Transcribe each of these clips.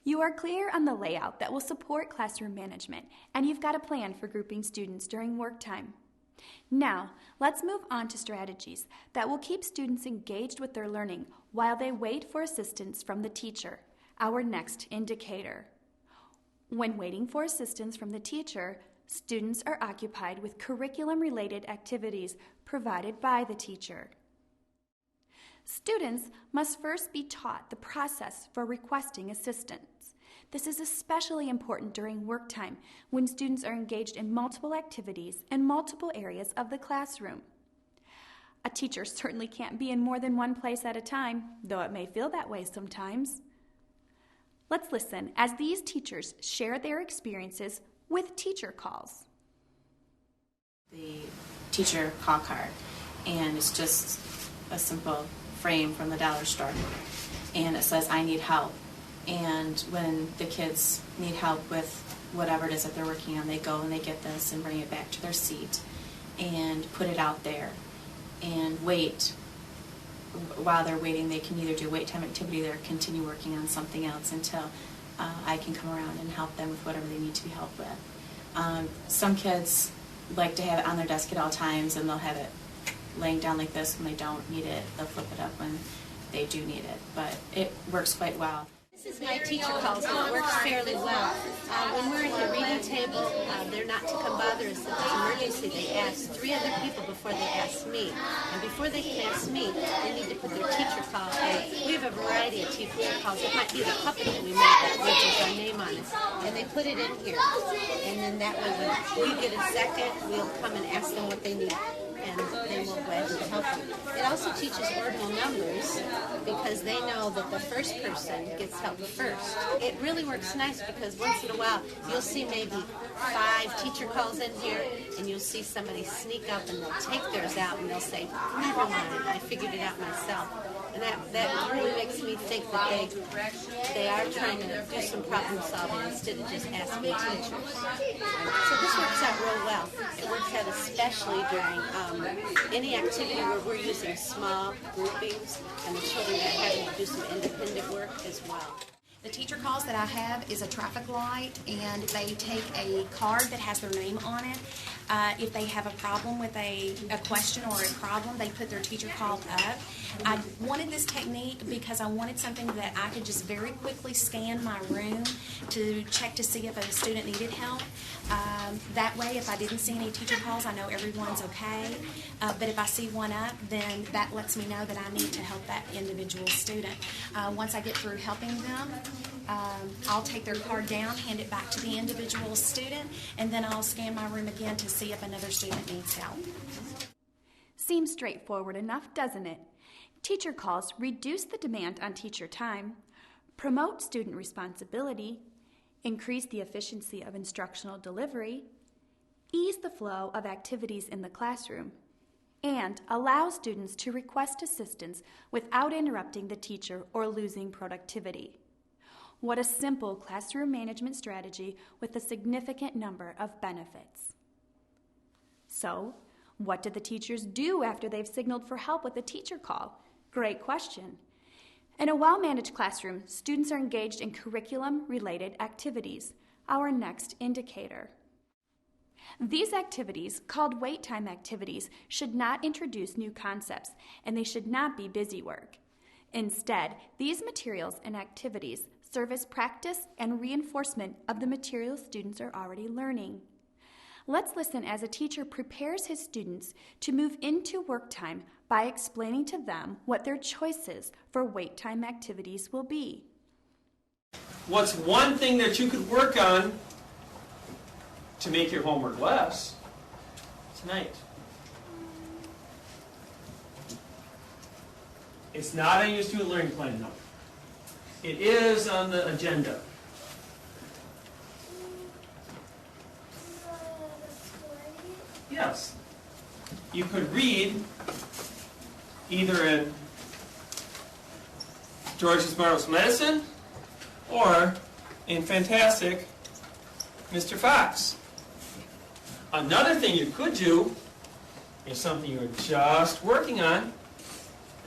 You are clear on the layout that will support classroom management, and you've got a plan for grouping students during work time. Now, let's move on to strategies that will keep students engaged with their learning while they wait for assistance from the teacher, our next indicator. When waiting for assistance from the teacher, students are occupied with curriculum-related activities provided by the teacher. Students must first be taught the process for requesting assistance. This is especially important during work time when students are engaged in multiple activities in multiple areas of the classroom. A teacher certainly can't be in more than one place at a time, though it may feel that way sometimes. Let's listen as these teachers share their experiences with teacher calls. The teacher call card, and it's just a simple frame from the dollar store, and it says I need help. And when the kids need help with whatever it is that they're working on, they go and they get this and bring it back to their seat and put it out there and wait. While they're waiting, they can either do wait time activity or continue working on something else until I can come around and help them with whatever they need to be helped with. Some kids like to have it on their desk at all times, and they'll have it laying down like this when they don't need it. They'll flip it up when they do need it, but it works quite well. This is my teacher calls, and it works fairly well. When we're at the reading table, they're not to come bother us if it's an emergency. They ask 3 other people before they ask me. And before they can ask me, they need to put their teacher call in. We have a variety of teacher calls. It might be the puppet that we make that with our name on it. And they put it in here. And then that way when we get a second, we'll come and ask them what they need. And then we'll gladly help them. It also teaches ordinal numbers because they know that the first person gets help first. It really works nice because once in a while you'll see maybe 5 teacher calls in here, and you'll see somebody sneak up and they'll take theirs out and they'll say, never mind, I figured it out myself. And that really makes me think that they are trying to do some problem solving instead of just asking teachers. So this works out real well. It works out especially during any activity where we're using small groupings and the children are having to do some independent work as well. The teacher calls that I have is a traffic light, and they take a card that has their name on it. If they have a problem with a question or a problem, they put their teacher call up. I wanted this technique because I wanted something that I could just very quickly scan my room to check to see if a student needed help. That way, if I didn't see any teacher calls, I know everyone's okay. But if I see one up, then that lets me know that I need to help that individual student. Once I get through helping them, I'll take their card down, hand it back to the individual student, and then I'll scan my room again to see if another student needs help. Seems straightforward enough, doesn't it? Teacher calls reduce the demand on teacher time, promote student responsibility, increase the efficiency of instructional delivery, ease the flow of activities in the classroom, and allow students to request assistance without interrupting the teacher or losing productivity. What a simple classroom management strategy with a significant number of benefits. So, what did the teachers do after they've signaled for help with a teacher call? Great question. In a well-managed classroom, students are engaged in curriculum-related activities, our next indicator. These activities, called wait time activities, should not introduce new concepts, and they should not be busy work. Instead, these materials and activities serve as practice and reinforcement of the materials students are already learning. Let's listen as a teacher prepares his students to move into work time by explaining to them what their choices for wait time activities will be. What's one thing that you could work on to make your homework less tonight? It's not on your student learning plan, no. It is on the agenda. Yes. You could read either in George's Marvelous Medicine or in Fantastic Mr. Fox. Another thing you could do is something you're just working on.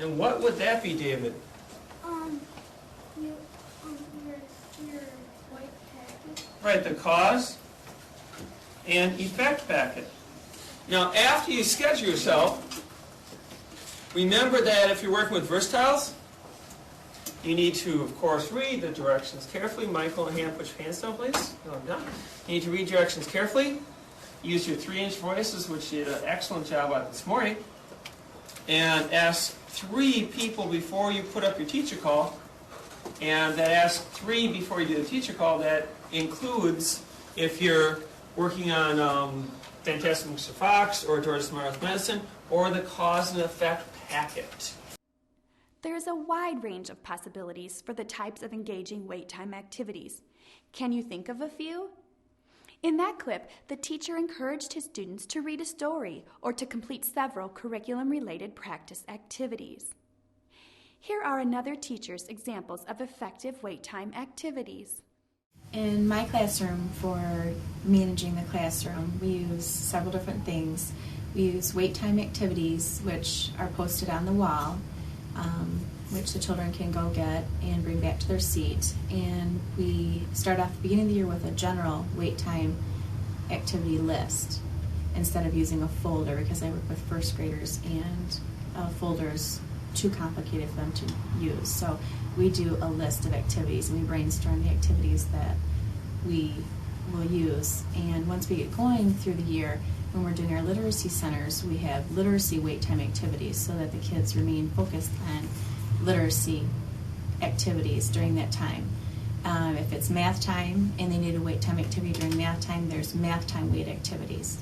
And what would that be, David? You're Your white packet. Right, the cause and effect packet. Now, after you schedule yourself, remember that if you're working with versatiles, you need to, of course, read the directions carefully. Michael and Hannah, put your hands down, please. No. You need to read directions carefully. Use your 3-inch voices, which you did an excellent job at this morning. And ask 3 people before you put up your teacher call. And that ask 3 before you do the teacher call. That includes if you're working on Fantastic Mr. Fox or Georgia Smarthouse Medicine or the cause and effect packet. There is a wide range of possibilities for the types of engaging wait time activities. Can you think of a few? In that clip, the teacher encouraged his students to read a story or to complete several curriculum-related practice activities. Here are another teacher's examples of effective wait time activities. In my classroom, for managing the classroom, we use several different things. We use wait time activities, which are posted on the wall, which the children can go get and bring back to their seat. And we start off at the beginning of the year with a general wait time activity list instead of using a folder, because I work with first graders and a folder is too complicated for them to use. So we do a list of activities and we brainstorm the activities that we will use. And once we get going through the year, when we're doing our literacy centers, we have literacy wait time activities so that the kids remain focused on literacy activities during that time. If it's math time and they need a wait time activity during math time, there's math time wait activities.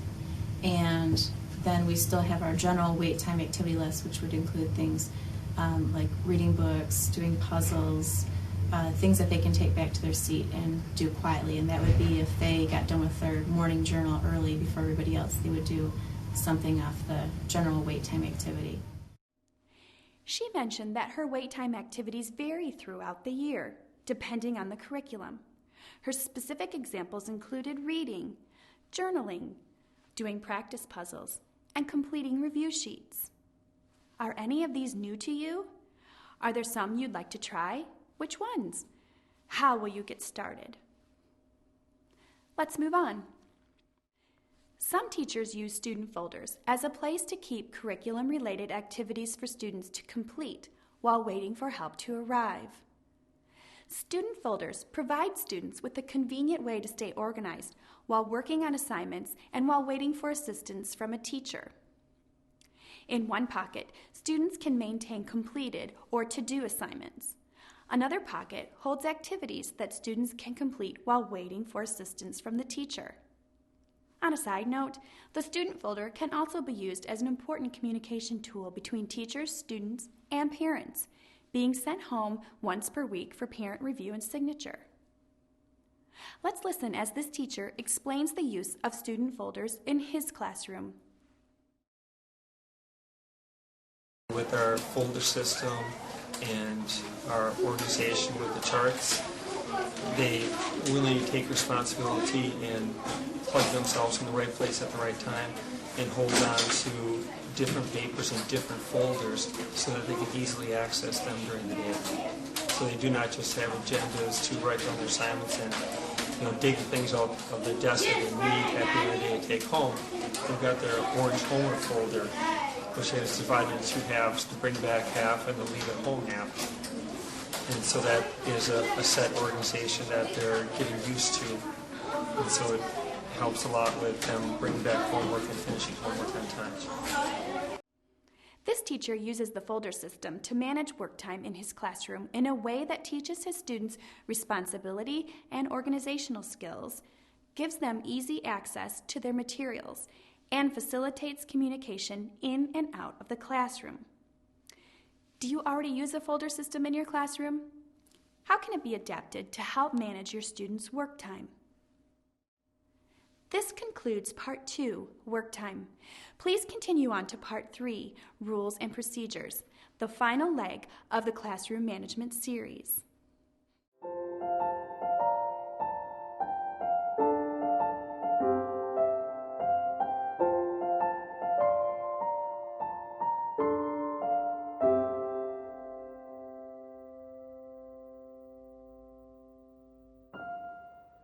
And then we still have our general wait time activity list, which would include things like reading books, doing puzzles, things that they can take back to their seat and do quietly. And that would be if they got done with their morning journal early before everybody else, they would do something off the general wait time activity. She mentioned that her wait time activities vary throughout the year, depending on the curriculum. Her specific examples included reading, journaling, doing practice puzzles, and completing review sheets. Are any of these new to you? Are there some you'd like to try? Which ones? How will you get started? Let's move on. Some teachers use student folders as a place to keep curriculum-related activities for students to complete while waiting for help to arrive. Student folders provide students with a convenient way to stay organized while working on assignments and while waiting for assistance from a teacher. In one pocket, students can maintain completed or to-do assignments. Another pocket holds activities that students can complete while waiting for assistance from the teacher. On a side note, the student folder can also be used as an important communication tool between teachers, students, and parents, being sent home once per week for parent review and signature. Let's listen as this teacher explains the use of student folders in his classroom. With our folder system and our organization with the charts, they really take responsibility and plug themselves in the right place at the right time and hold on to different papers and different folders so that they can easily access them during the day. So they do not just have agendas to write down their assignments and dig the things out of the desk that they need at the end of the day to take home. They've got their orange homework folder, which is divided into 2 halves, to bring back half and to leave at home half. And so that is a set organization that they're getting used to. And so it helps a lot with them bringing back homework and finishing homework on time. This teacher uses the folder system to manage work time in his classroom in a way that teaches his students responsibility and organizational skills, gives them easy access to their materials, and facilitates communication in and out of the classroom. Do you already use a folder system in your classroom? How can it be adapted to help manage your students' work time? This concludes Part 2, Work Time. Please continue on to Part 3, Rules and Procedures, the final leg of the Classroom Management series.